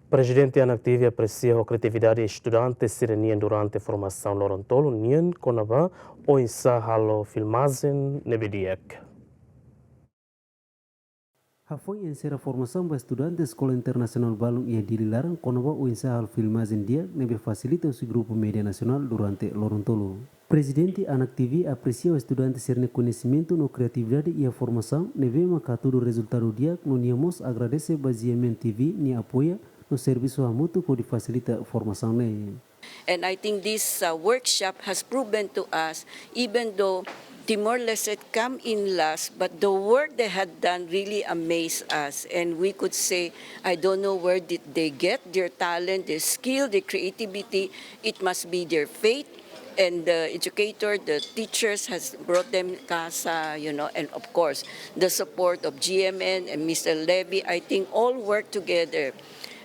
Prezidente Anak-tv apresia a kreatividade estudante sira nian durante formasaun loron nian, konaba, oinsa halo filmajen diak. Hafoi yang sera formação para estudantes Escola Internacional Balung ia dililaran konaba oinsa hal filmajen diak nebe fasilita usi grupo media nasional durante loron Presidente Anak-tv apresia o estudante ser conhecimento no creatividade e a formação neve makatudo resultado diak no niamos agradece baziamen TV ni apoia no serviço mútuo que facilita formação ne. And I think this workshop has proven to us, even though Timor-Leste come in last, but the work they had done really amazed us. And we could say, I don't know where did they get their talent, their skill, their creativity. It must be their faith. And the educator, the teachers has brought them casa, and of course, the support of GMN and Mr. Levy, I think all work together.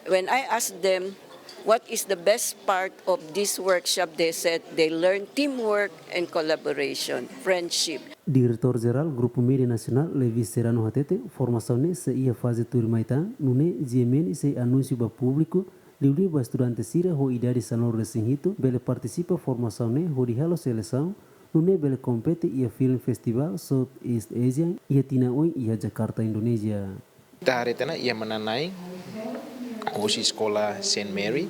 When I asked them, what is the best part of this workshop, they said they learn teamwork and collaboration, friendship. Diretor Geral Grupo Media Nacional Levi Serrano Hatete, formação se ia fazer turmaitan, nune GMN se anúncio ba público, livre ba estudante sira ho idade sanor resinhito, bele participa formação ne ho di halo seleção, nune bele compete ia film festival South East Asian ia tinaoi ia Jakarta Indonesia. Taharetana ia menanai husi sekolah Saint Mary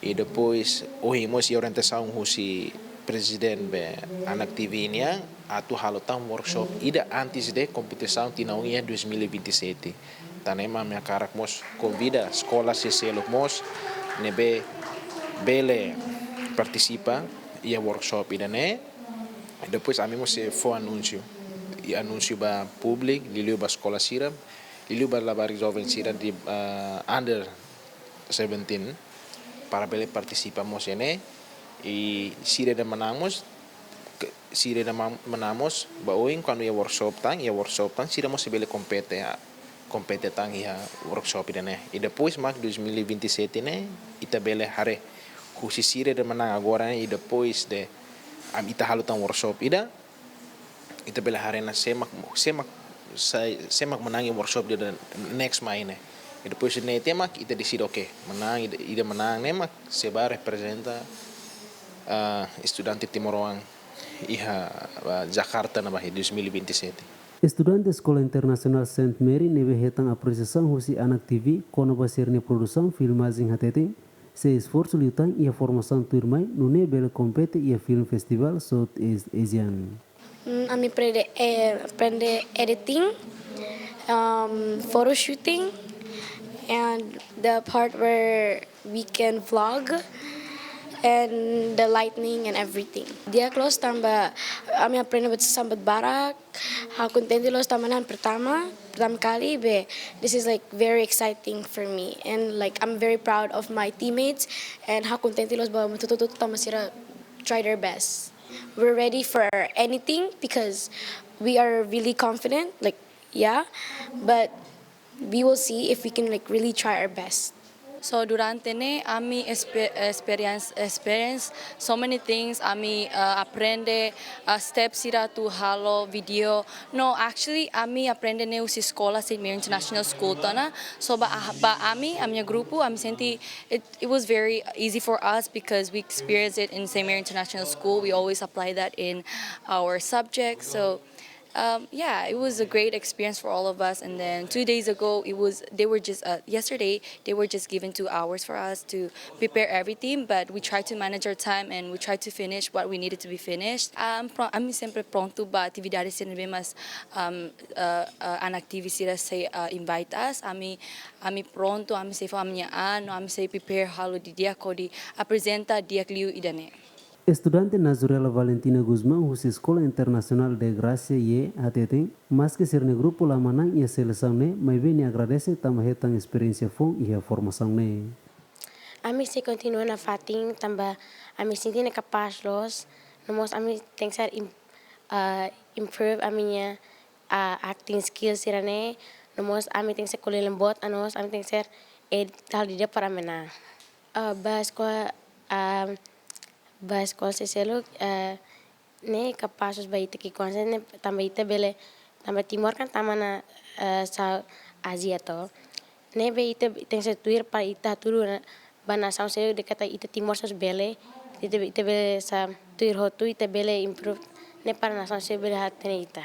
e depois ohimos ia orientação husi Presidente Anak-tv ini atu halotang workshop ida antes de competição tinauia 2027 tanema minha carakmos convida sekolah seselomos nebe bele participa ia workshop ida ne depois amimos se fo anúncio e anúncio ba public liliu ba sekolah sira liliu ba labari jovem sira di under 17 para bele participamos ene e sira de manamos ba oing quando ia workshop tang sira mo se bele compete tang ia workshop ide e depois mak 2027 ne ita bele hare husi sira de manang agora e depois de ita halutan workshop ida ita bele hare na semak menangi workshop de next maine e depois ne tema ita decide okay menang ida menang nemak seba representa estudante Timor iha Jakarta na 2027. Estudante Escola Internacional Saint Mary neve hetang apreciação husi Anak-tv konaba serne produção filmajen hatete se esforço liutan ia formação turmai nune bele compete ia film festival South East Asian. Ami aprende editing, photo shooting, and the part where we can vlog, and the lightning and everything. Dia close tambah, kami aprende sambat barak. Aku contente los tamanan pertama kali be. This is like very exciting for me, and like I'm very proud of my teammates, and how contente los ba matututo tama sila try their best. We're ready for anything because we are really confident, like but we will see if we can like really try our best. So durante ne ami experience so many things. Ami aprende steps sira tu halo video. No, actually ami aprende ne usi sekolah Saint Mary International School tana. So ba amnya grupo ami senti it was very easy for us because we experienced it in Saint Mary International School. We always apply that in our subjects. So it was a great experience for all of us. And then 2 days ago, yesterday they were just given 2 hours for us to prepare everything. But we tried to manage our time and we tried to finish what we needed to be finished. Ami sempre pronto ba atividades sira mas Anak-tv sira say invite us. Ami pronto, ami say famnyaan, ami say prepare halo di diak ko di apresenta diak liu idane. Estudante Nazurela Valentina Guzmán, husi Escola Internacional de Gracia ye ATT, mas que ser ne grupo la manang ia seleção ne, mai bem agradece tamahetang experiência fong ia formação ne. Ami se continua na fating tambah ami senti na capaz los, nomos ami tem que ser improve aminha acting skills sira ne, nomos ami tem que ser colher lembut, anos ami tem que ser hal dia para mena. Bas konseselo ne kapasos baita ki konsen ne tambah ita bele tambah timor kan tamana sa Asia to nebe ite tem se tuir para ita tulu bana saun se de kata ite timor sos bele ite bele sa tuir hotu ite bele improve ne para nação se bele hatene ita.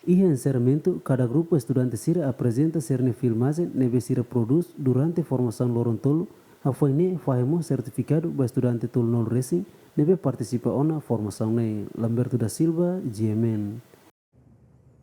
E encerramento, cada grupo estudante sira apresenta serne filmajen nebe sira produz durante formação loron tolo, a foi ne faemo certificado ba estudante tolo nol racing nebe participa ona formação ne Lamberto da Silva, GMN.